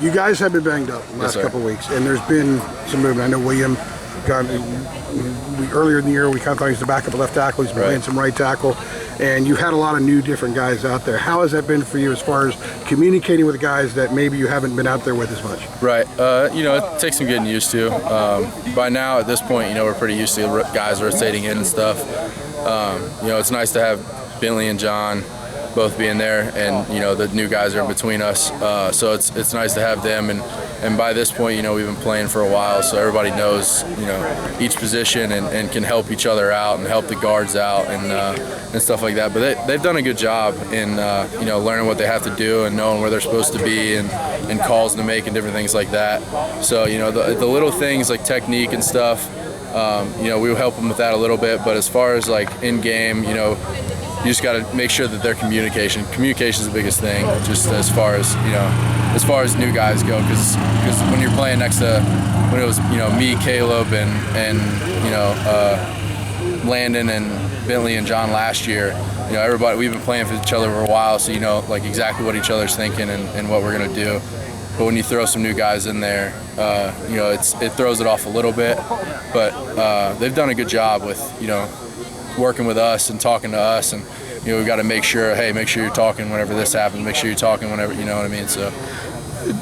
You guys have been banged up the last couple of weeks, and there's been some movement. I know William got earlier in the year. We kind of thought he was the backup left tackle. He's been playing some right tackle, and you've had a lot of new different guys out there. How has that been for you as far as communicating with guys that maybe you haven't been out there with as much? Right. It takes some getting used to. By now, at this point, we're pretty used to guys rotating in and stuff. It's nice to have Billy and John both being there, and the new guys are in between us. So it's nice to have them, and by this point, we've been playing for a while, so everybody knows each position and can help each other out and help the guards out and stuff like that. But they've done a good job in learning what they have to do and knowing where they're supposed to be and calls to make and different things like that. So the little things like technique and stuff, we'll help them with that a little bit. But as far as like in game, you just got to make sure that their communication is the biggest thing, just as far as new guys go, because when you're playing next to, when it was me, Caleb, and Landon and Bentley and John last year, everybody, we've been playing for each other for a while, so like exactly what each other's thinking and what we're gonna do. But when you throw some new guys in there, it throws it off a little bit. But they've done a good job with working with us and talking to us, and we've got to make sure you're talking whenever this happens, make sure you're talking whenever, you know what I mean. So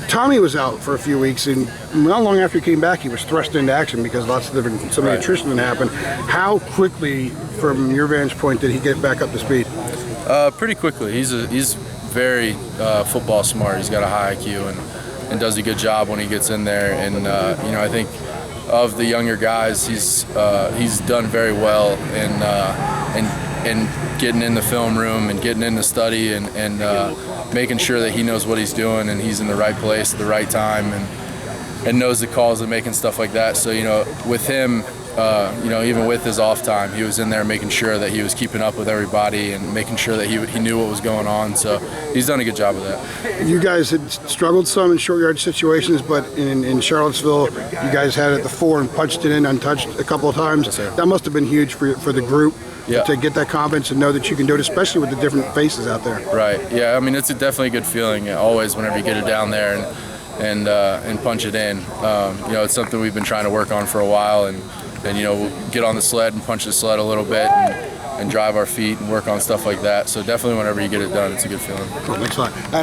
Tommy was out for a few weeks, and not long after he came back, he was thrust into action because some of the attrition that happened. How quickly, from your vantage point, did he get back up to speed? Pretty quickly. He's very football smart. He's got a high IQ and does a good job when he gets in there. And I think of the younger guys, he's done very well in getting in the film room and getting in the study and making sure that he knows what he's doing and he's in the right place at the right time and knows the calls and making stuff like that. So with him, even with his off time, he was in there making sure that he was keeping up with everybody and making sure that he knew what was going on. So he's done a good job of that. You guys had struggled some in short yard situations, but in Charlottesville, you guys had it at the 4 and punched it in untouched a couple of times. Yes, sir. That must have been huge for the group. Yeah. To get that confidence and know that you can do it, especially with the different faces out there. Right. Yeah. I mean, it's definitely a good feeling always whenever you get it down there and punch it in. It's something we've been trying to work on for a while, and we'll get on the sled and punch the sled a little bit and drive our feet and work on stuff like that. So definitely whenever you get it done, it's a good feeling. Cool. Thanks a lot.